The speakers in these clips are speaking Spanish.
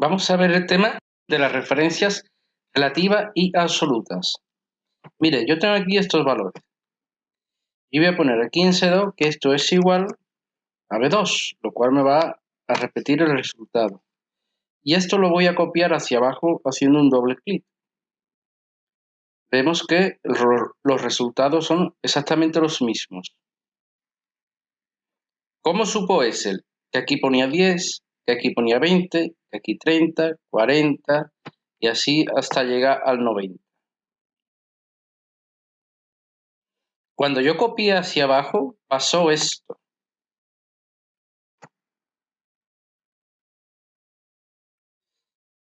Vamos a ver el tema de las referencias relativas y absolutas. Mire, yo tengo aquí estos valores. Y voy a poner aquí en C2 que esto es igual a B2, lo cual me va a repetir el resultado. Y esto lo voy a copiar hacia abajo haciendo un doble clic. Vemos que los resultados son exactamente los mismos. ¿Cómo supo Excel? Que aquí ponía 10, que aquí ponía 20, que aquí 30, 40 y así hasta llegar al 90. Cuando yo copié hacia abajo, pasó esto.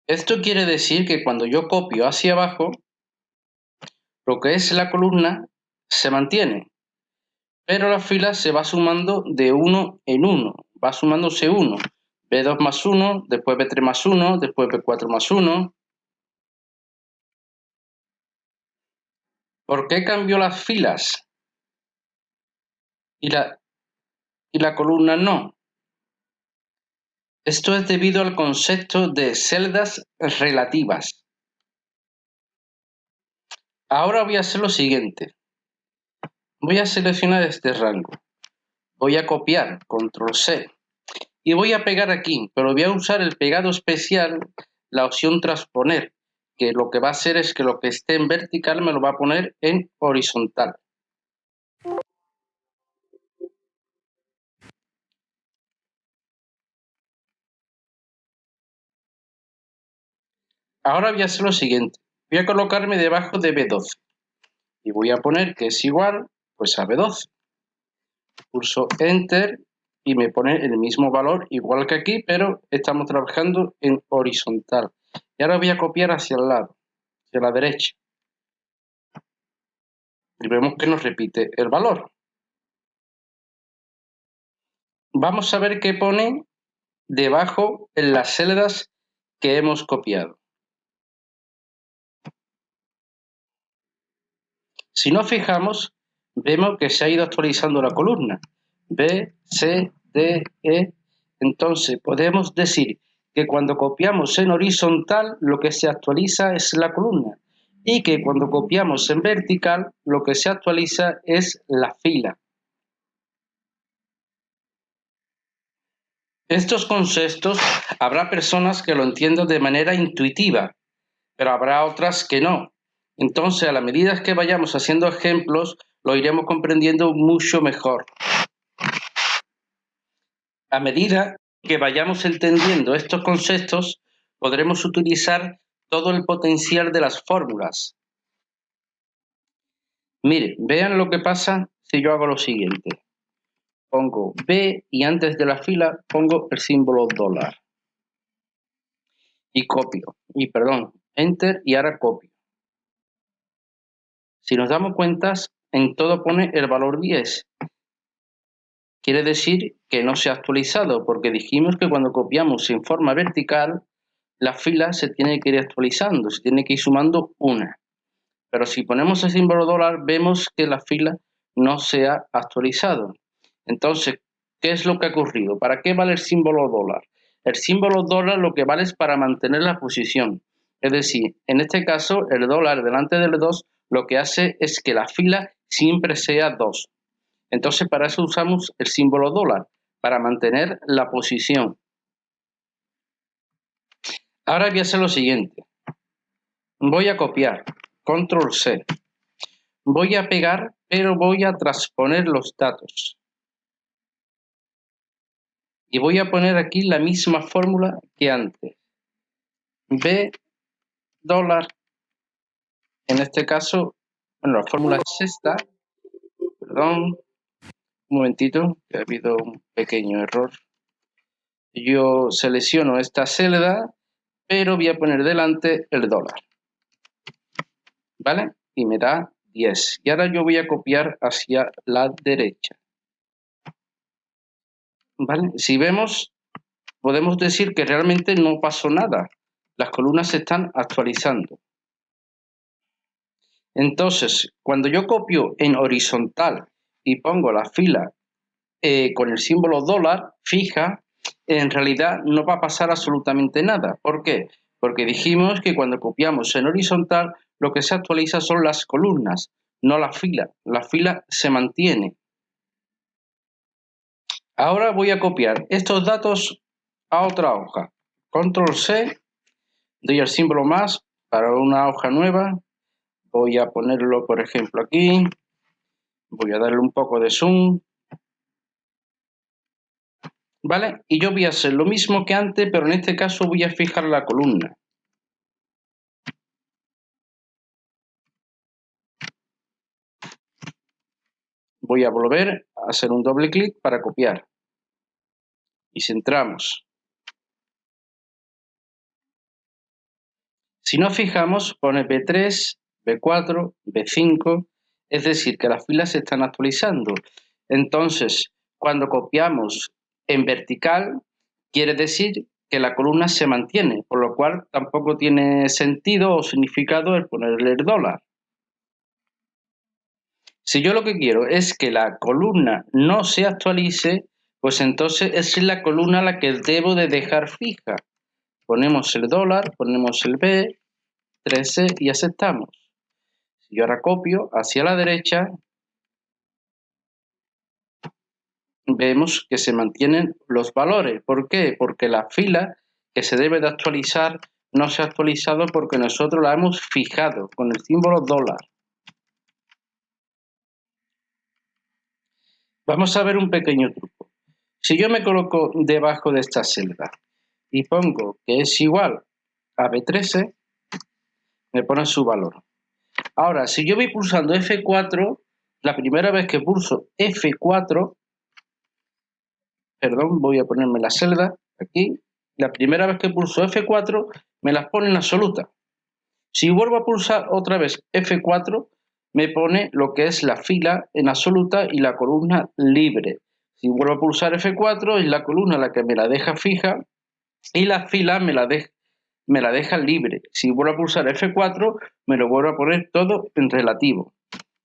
Esto quiere decir que cuando yo copio hacia abajo, lo que es la columna se mantiene, pero la fila se va sumando de uno en uno, va sumándose uno. B2 más 1, después B3 más 1, después B4 más 1. ¿Por qué cambió las filas y la columna no? Esto es debido al concepto de celdas relativas. Ahora voy a hacer lo siguiente. Voy a seleccionar este rango. Voy a copiar, control C, y voy a pegar aquí, pero voy a usar el pegado especial, la opción transponer, que lo que va a hacer es que lo que esté en vertical me lo va a poner en horizontal. Ahora voy a hacer lo siguiente, voy a colocarme debajo de B12 y voy a poner que es igual pues a B12. Pulso Enter y me pone el mismo valor igual que aquí, pero estamos trabajando en horizontal. Y ahora voy a copiar hacia el lado, hacia la derecha. Y vemos que nos repite el valor. Vamos a ver qué pone debajo en las celdas que hemos copiado. Si nos fijamos, vemos que se ha ido actualizando la columna. B, C, D, E. Entonces podemos decir que cuando copiamos en horizontal lo que se actualiza es la columna y que cuando copiamos en vertical lo que se actualiza es la fila. Estos conceptos habrá personas que lo entiendan de manera intuitiva, pero habrá otras que no. Entonces, a la medida que vayamos haciendo ejemplos, lo iremos comprendiendo mucho mejor. A medida que vayamos entendiendo estos conceptos, podremos utilizar todo el potencial de las fórmulas. Miren, vean lo que pasa si yo hago lo siguiente. Pongo B y antes de la fila pongo el símbolo dólar. Y copio. Enter y ahora copio. Si nos damos cuenta, en todo pone el valor 10. Quiere decir que no se ha actualizado, porque dijimos que cuando copiamos en forma vertical, la fila se tiene que ir actualizando, se tiene que ir sumando una. Pero si ponemos el símbolo dólar, vemos que la fila no se ha actualizado. Entonces, ¿qué es lo que ha ocurrido? ¿Para qué vale el símbolo dólar? El símbolo dólar lo que vale es para mantener la posición. Es decir, en este caso, el dólar delante del 2 lo que hace es que la fila siempre sea 2. Entonces, para eso usamos el símbolo dólar, para mantener la posición. Ahora voy a hacer lo siguiente. Voy a copiar, control C. Voy a pegar, pero voy a transponer los datos. Y voy a poner aquí la misma fórmula que antes. B dólar. En este caso, bueno, la fórmula es esta. Perdón, un momentito, que ha habido un pequeño error. Yo selecciono esta celda, pero voy a poner delante el dólar. ¿Vale? Y me da 10. Y ahora yo voy a copiar hacia la derecha. ¿Vale? Si vemos, podemos decir que realmente no pasó nada. Las columnas se están actualizando. Entonces, cuando yo copio en horizontal y pongo la fila con el símbolo dólar, fija en realidad no va a pasar absolutamente nada. ¿Por qué? Porque dijimos que cuando copiamos en horizontal, lo que se actualiza son las columnas, no la fila. La fila se mantiene. Ahora voy a copiar estos datos a otra hoja. Control C, doy el símbolo más para una hoja nueva. Voy a ponerlo, por ejemplo, aquí. Voy a darle un poco de zoom. ¿Vale? Y yo voy a hacer lo mismo que antes, pero en este caso voy a fijar la columna. Voy a volver a hacer un doble clic para copiar. Y centramos. Si nos fijamos, pone B3, B4, B5, es decir, que las filas se están actualizando. Entonces, cuando copiamos en vertical, quiere decir que la columna se mantiene, por lo cual tampoco tiene sentido o significado el ponerle el dólar. Si yo lo que quiero es que la columna no se actualice, pues entonces es la columna la que debo de dejar fija. Ponemos el dólar, ponemos el B13 y aceptamos. Si yo ahora copio hacia la derecha, vemos que se mantienen los valores. ¿Por qué? Porque la fila que se debe de actualizar no se ha actualizado porque nosotros la hemos fijado con el símbolo dólar. Vamos a ver un pequeño truco. Si yo me coloco debajo de esta celda y pongo que es igual a B13, me pone su valor. Ahora, si yo voy pulsando F4, la primera vez que pulso F4, perdón, voy a ponerme la celda aquí, la primera vez que pulso F4 me las pone en absoluta. Si vuelvo a pulsar otra vez F4, me pone lo que es la fila en absoluta y la columna libre. Si vuelvo a pulsar F4, es la columna la que me la deja fija y la fila me la deja libre. Si vuelvo a pulsar F4, me lo vuelvo a poner todo en relativo.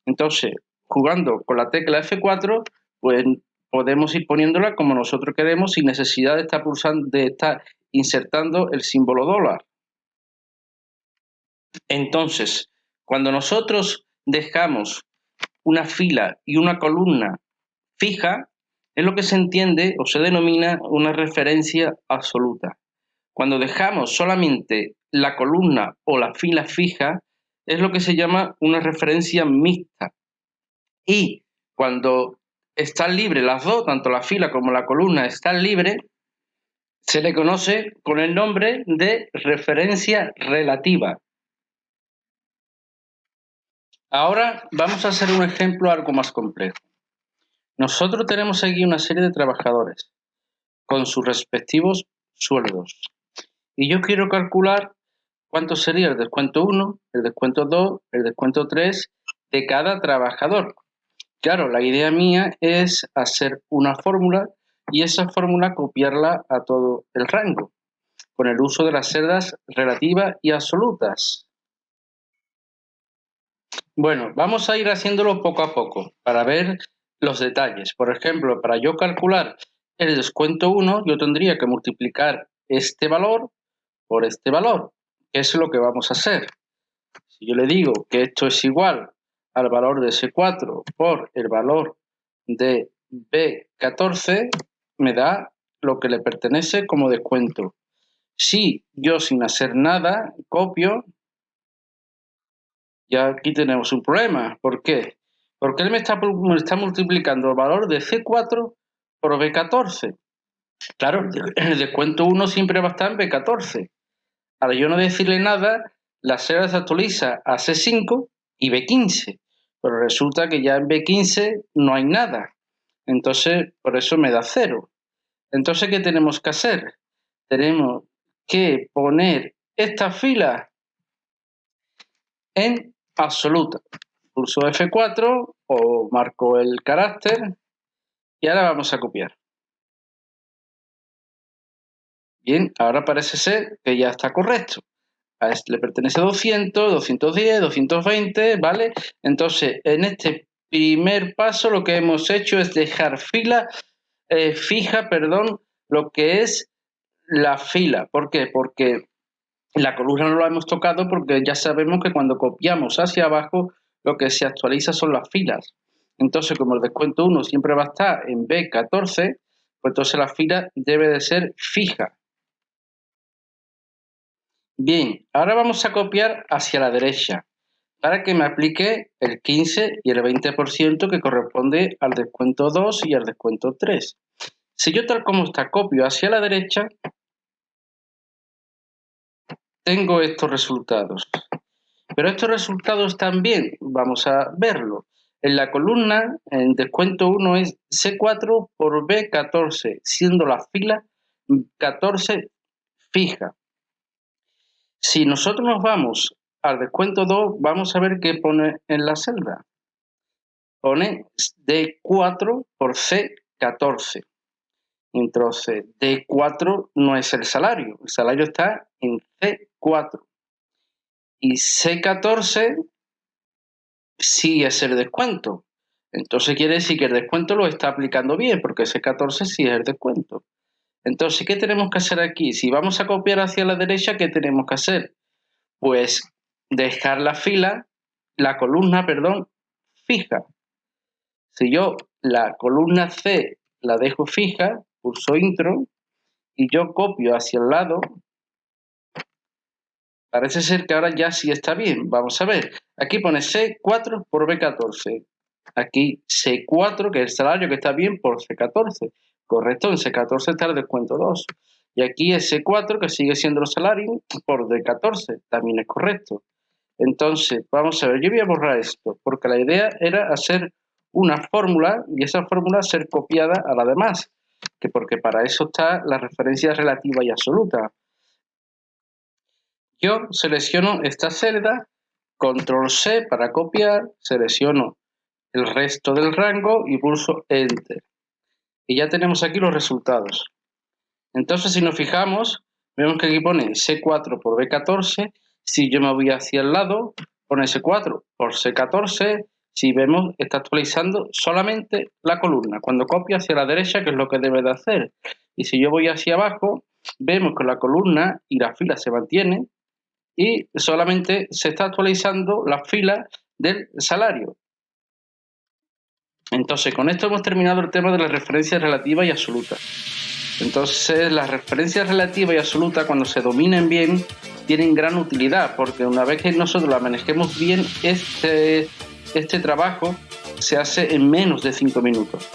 Entonces, jugando con la tecla F4, pues podemos ir poniéndola como nosotros queremos sin necesidad de estar insertando el símbolo dólar. Entonces, cuando nosotros dejamos una fila y una columna fija, es lo que se entiende o se denomina una referencia absoluta. Cuando dejamos solamente la columna o la fila fija, es lo que se llama una referencia mixta. Y cuando están libres las dos, tanto la fila como la columna están libres, se le conoce con el nombre de referencia relativa. Ahora vamos a hacer un ejemplo algo más complejo. Nosotros tenemos aquí una serie de trabajadores con sus respectivos sueldos. Y yo quiero calcular cuánto sería el descuento 1, el descuento 2, el descuento 3 de cada trabajador. Claro, la idea mía es hacer una fórmula y esa fórmula copiarla a todo el rango, con el uso de las celdas relativas y absolutas. Bueno, vamos a ir haciéndolo poco a poco para ver los detalles. Por ejemplo, para yo calcular el descuento 1, yo tendría que multiplicar este valor por este valor. ¿Qué es lo que vamos a hacer? Si yo le digo que esto es igual al valor de C4 por el valor de B14, me da lo que le pertenece como descuento. Si yo sin hacer nada copio, ya aquí tenemos un problema. ¿Por qué? Porque él me está multiplicando el valor de C4 por B14. Claro, el descuento 1 siempre va a estar en B14. Al yo no decirle nada, la celda se actualiza a C5 y B15. Pero resulta que ya en B15 no hay nada. Entonces, por eso me da 0. Entonces, ¿qué tenemos que hacer? Tenemos que poner esta fila en absoluta. Pulso F4 o marco el carácter y ahora vamos a copiar. Bien, ahora parece ser que ya está correcto. A este le pertenece 200, 210, 220, ¿vale? Entonces, en este primer paso lo que hemos hecho es dejar fila fija, lo que es la fila. ¿Por qué? Porque la columna no la hemos tocado porque ya sabemos que cuando copiamos hacia abajo lo que se actualiza son las filas. Entonces, como el descuento 1 siempre va a estar en B14, pues entonces la fila debe de ser fija. Bien, ahora vamos a copiar hacia la derecha para que me aplique el 15 y el 20% que corresponde al descuento 2 y al descuento 3. Si yo tal como está copio hacia la derecha, tengo estos resultados. Pero estos resultados también, vamos a verlo. En la columna, en descuento 1 es C4 por B14, siendo la fila 14 fija. Si nosotros nos vamos al descuento 2, vamos a ver qué pone en la celda. Pone D4 por C14. Entonces, D4 no es el salario está en C4. Y C14 sí es el descuento. Entonces quiere decir que el descuento lo está aplicando bien, porque C14 sí es el descuento. Entonces, ¿qué tenemos que hacer aquí? Si vamos a copiar hacia la derecha, ¿qué tenemos que hacer? Pues dejar la columna, fija. Si yo la columna C la dejo fija, pulso intro, y yo copio hacia el lado, parece ser que ahora ya sí está bien. Vamos a ver. Aquí pone C4 por B14. Aquí C4, que es el salario que está bien, por C14. Correcto, en C14 está el descuento 2. Y aquí es C4, que sigue siendo el salario, por D14. También es correcto. Entonces, vamos a ver. Yo voy a borrar esto, porque la idea era hacer una fórmula y esa fórmula ser copiada a la demás. Porque para eso está la referencia relativa y absoluta. Yo selecciono esta celda, control C para copiar, selecciono el resto del rango y pulso Enter. Y ya tenemos aquí los resultados. Entonces, si nos fijamos, vemos que aquí pone C4 por B14. Si yo me voy hacia el lado, pone C4 por C14. Si vemos, está actualizando solamente la columna. Cuando copio hacia la derecha, que es lo que debe de hacer. Y si yo voy hacia abajo, vemos que la columna y la fila se mantienen y solamente se está actualizando la fila del salario. Entonces, con esto hemos terminado el tema de las referencias relativas y absolutas. Entonces, las referencias relativas y absolutas, cuando se dominen bien, tienen gran utilidad, porque una vez que nosotros la manejemos bien, este trabajo se hace en menos de 5 minutos.